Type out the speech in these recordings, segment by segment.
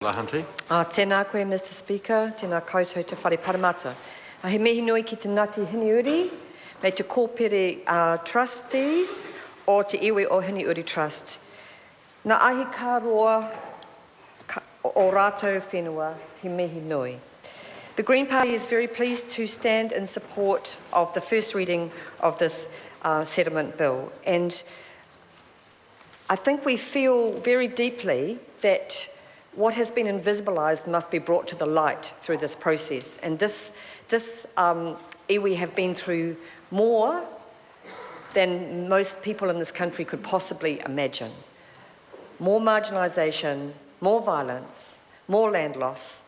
Lahanti. Tēnā koe, Mr. Speaker, tēnā koutou te whare paramata. He mihi nui ki te Ngāti Hineuru, me te kōpere trustees o te iwi o Hineuru Trust. Nā ahi kā roa o rātou whenua, he mihi nui. The Green Party is very pleased to stand in support of the first reading of this settlement bill. And I think we feel very deeply that what has been invisibilised must be brought to the light through this process. And this iwi have been through more than most people in this country could possibly imagine. More marginalisation, more violence, more land loss,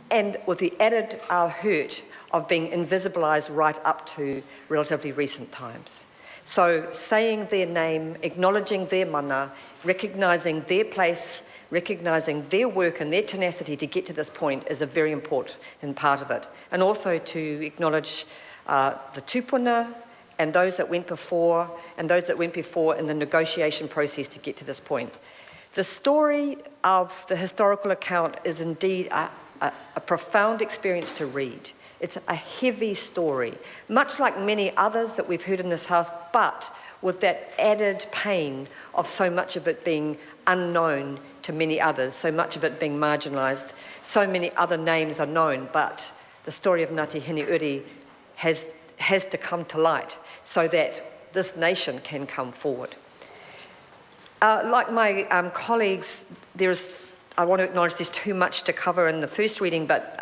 and with the added hurt of being invisibilised right up to relatively recent times. So saying their name, acknowledging their mana, recognising their place, recognising their work and their tenacity to get to this point is a very important part of it. And also to acknowledge the tupuna and those that went before, and those that went before in the negotiation process to get to this point. The story of the historical account is indeed a profound experience to read. It's a heavy story, much like many others that we've heard in this House, but with that added pain of so much of it being unknown to many others, so much of it being marginalised, so many other names are known, but the story of Ngāti Hineuru has to come to light so that this nation can come forward. Like my colleagues, I want to acknowledge there's too much to cover in the first reading, but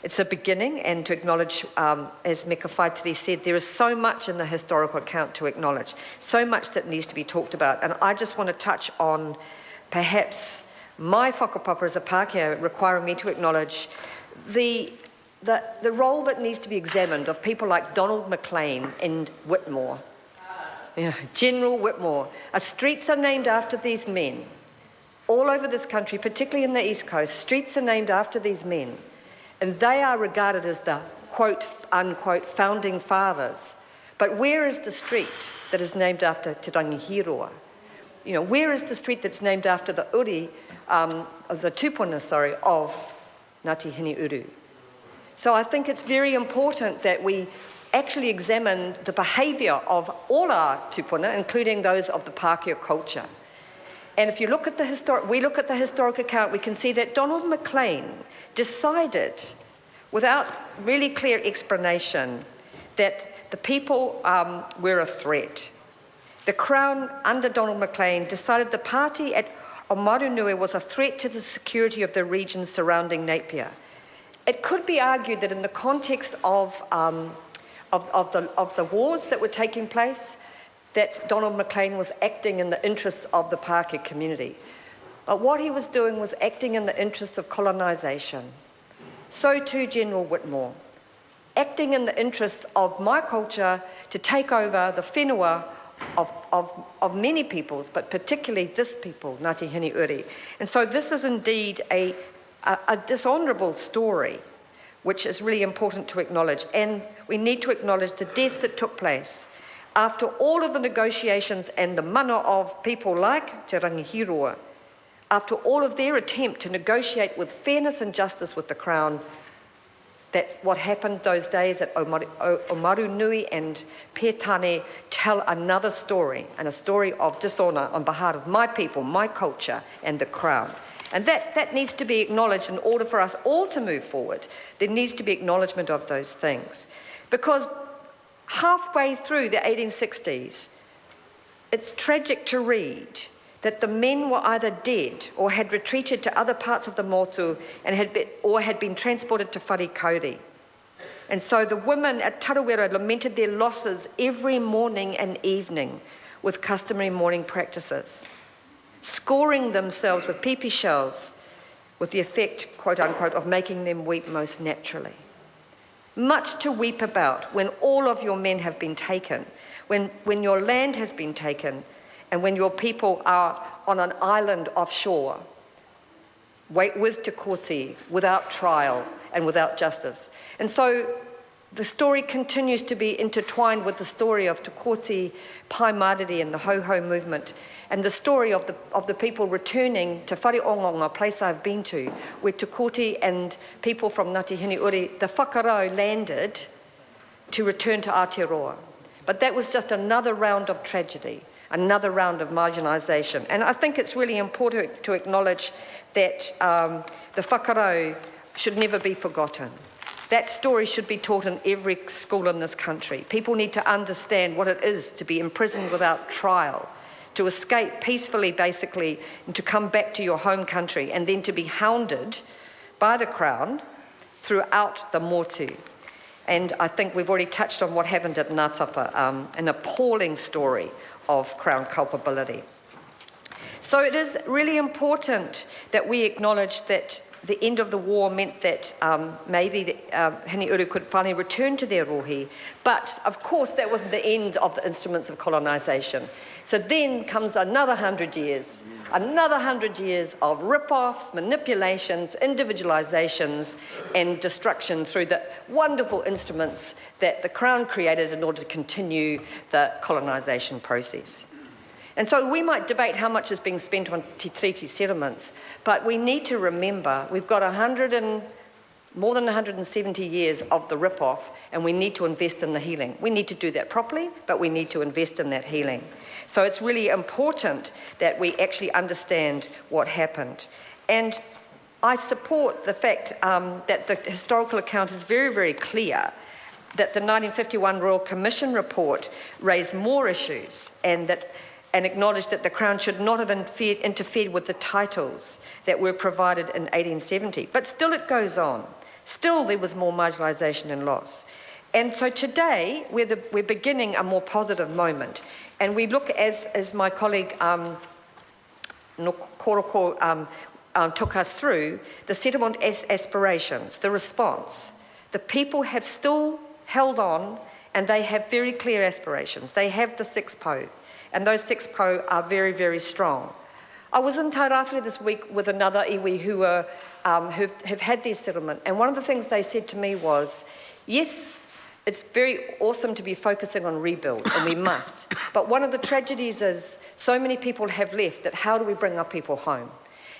it's a beginning, and to acknowledge, as Meka Whaitiri said, there is so much in the historical account to acknowledge, so much that needs to be talked about. And I just want to touch on perhaps my whakapapa as a Pākehā requiring me to acknowledge the role that needs to be examined of people like Donald Maclean and Whitmore. General Whitmore. Streets are named after these men. All over this country, particularly in the East Coast, streets are named after these men, and they are regarded as the quote, unquote, founding fathers. But where is the street that is named after Te Rangihiroa? Where is the street that's named after the the tupuna, of Ngāti Hineuru? So I think it's very important that we actually examine the behaviour of all our tupuna, including those of the Pākehā culture. And if you look at the historic account, we can see that Donald Maclean decided, without really clear explanation, that the people were a threat. The Crown, under Donald Maclean, decided the party at Omarunui was a threat to the security of the region surrounding Napier. It could be argued that in the context of the wars that were taking place, that Donald Maclean was acting in the interests of the Pākehā community. But what he was doing was acting in the interests of colonisation. So too General Whitmore, acting in the interests of my culture to take over the whenua of many peoples, but particularly this people, Ngāti Hineuru. And so this is indeed a dishonourable story, which is really important to acknowledge. And we need to acknowledge the death that took place after all of the negotiations and the mana of people like Te Rangihiroa, after all of their attempt to negotiate with fairness and justice with the Crown. That's what happened those days at Omarunui and Pētane tell another story, and a story of dishonour on behalf of my people, my culture, and the Crown. And that needs to be acknowledged in order for us all to move forward. There needs to be acknowledgement of those things. Because halfway through the 1860s, it's tragic to read that the men were either dead or had retreated to other parts of the motu and had been transported to Wharikauri. And so the women at Tarawera lamented their losses every morning and evening with customary mourning practices, scoring themselves with peepee shells with the effect, quote unquote, of making them weep most naturally. Much to weep about when all of your men have been taken, when your land has been taken, and when your people are on an island offshore, with te koti, without trial and without justice. And so the story continues to be intertwined with the story of Te Koti, Pai Mariri and the Ho-Ho movement, and the story of the people returning to Whareongonga, a place I've been to, where Te Koti and people from Ngāti Hineuri, the whakarau landed to return to Aotearoa. But that was just another round of tragedy, another round of marginalisation. And I think it's really important to acknowledge that the whakarau should never be forgotten. That story should be taught in every school in this country. People need to understand what it is to be imprisoned without trial, to escape peacefully, basically, and to come back to your home country, and then to be hounded by the Crown throughout the motu. And I think we've already touched on what happened at Ngātapa, an appalling story of Crown culpability. So it is really important that we acknowledge that the end of the war meant that maybe the Hineuru could finally return to their rohi, but of course that wasn't the end of the instruments of colonisation. So then comes another 100 years of rip-offs, manipulations, individualisations and destruction through the wonderful instruments that the Crown created in order to continue the colonisation process. And so we might debate how much is being spent on te treaty settlements, but we need to remember we've got more than 170 years of the rip-off, and we need to invest in the healing. We need to do that properly, but we need to invest in that healing. So it's really important that we actually understand what happened. And I support the fact that the historical account is very, very clear that the 1951 Royal Commission report raised more issues and acknowledged that the Crown should not have interfered with the titles that were provided in 1870. But still it goes on. Still there was more marginalisation and loss. And so today we're beginning a more positive moment. And we look, as my colleague Koroko took us through, the settlement aspirations, the response. The people have still held on, and they have very clear aspirations. They have the 6 po. And those 6 po are very, very strong. I was in Tairāwhiti this week with another iwi who have had their settlement, and one of the things they said to me was, yes, it's very awesome to be focusing on rebuild, and we must, but one of the tragedies is so many people have left that how do we bring our people home?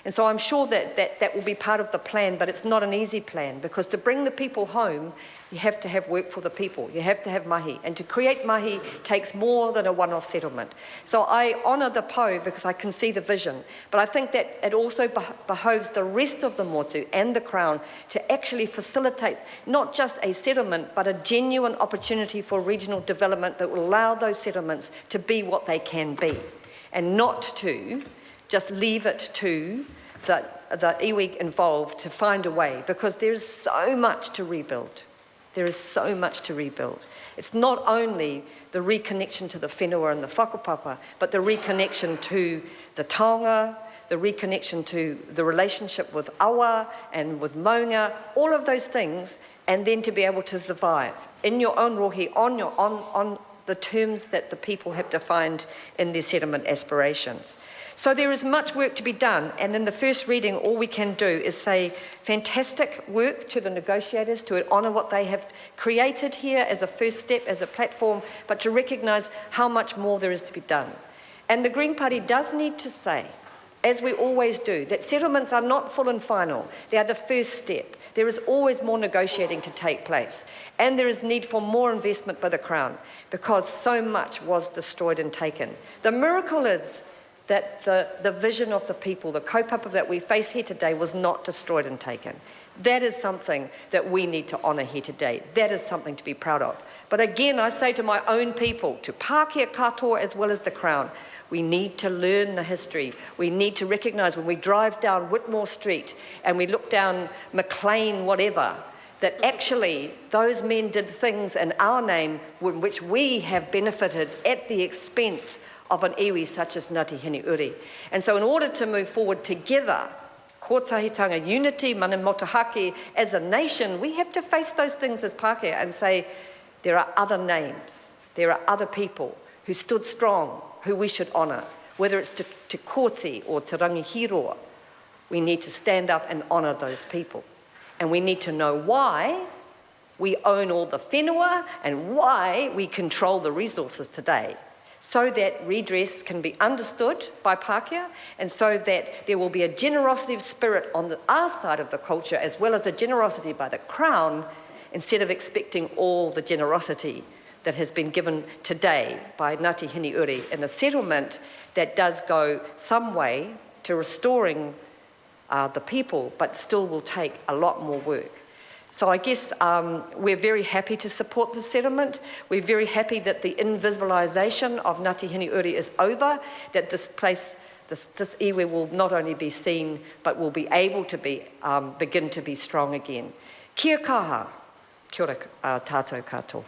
And so I'm sure that will be part of the plan, but it's not an easy plan, because to bring the people home, you have to have work for the people. You have to have mahi. And to create mahi takes more than a one-off settlement. So I honour the po because I can see the vision. But I think that it also behoves the rest of the motu and the Crown to actually facilitate not just a settlement, but a genuine opportunity for regional development that will allow those settlements to be what they can be, and not to just leave it to the iwi involved to find a way, because there's so much to rebuild. There is so much to rebuild. It's not only the reconnection to the whenua and the whakapapa, but the reconnection to the taonga, the reconnection to the relationship with awa and with maunga, all of those things, and then to be able to survive in your own rohi, on the terms that the people have defined in their settlement aspirations. So there is much work to be done, and in the first reading all we can do is say fantastic work to the negotiators to honour what they have created here as a first step, as a platform, but to recognise how much more there is to be done. And the Green Party does need to say, as we always do, that settlements are not full and final. They are the first step. There is always more negotiating to take place, and there is need for more investment by the Crown, because so much was destroyed and taken. The miracle is that the vision of the people, the kaupapa that we face here today, was not destroyed and taken. That is something that we need to honour here today. That is something to be proud of. But again, I say to my own people, to Pākehā katoa as well as the Crown, we need to learn the history. We need to recognise when we drive down Whitmore Street and we look down McLean, whatever, that actually those men did things in our name in which we have benefited at the expense of an iwi such as Ngāti Hineuri. And so in order to move forward together, kōtahitanga, unity, mana motahaki, as a nation, we have to face those things as Pākehā and say, there are other names, there are other people who stood strong, who we should honour, whether it's Te Koti or Te Rangihiroa. We need to stand up and honour those people. And we need to know why we own all the whenua and why we control the resources today, so that redress can be understood by Pākehā and so that there will be a generosity of spirit on our side of the culture as well as a generosity by the Crown, instead of expecting all the generosity that has been given today by Ngāti Hineuru in a settlement that does go some way to restoring the people, but still will take a lot more work. So I guess we're very happy to support the settlement. We're very happy that the invisibilisation of Ngāti Hineuru is over, that this place, this iwi will not only be seen, but will be able to be, begin to be strong again. Kia kaha, kia ora tātou katoa.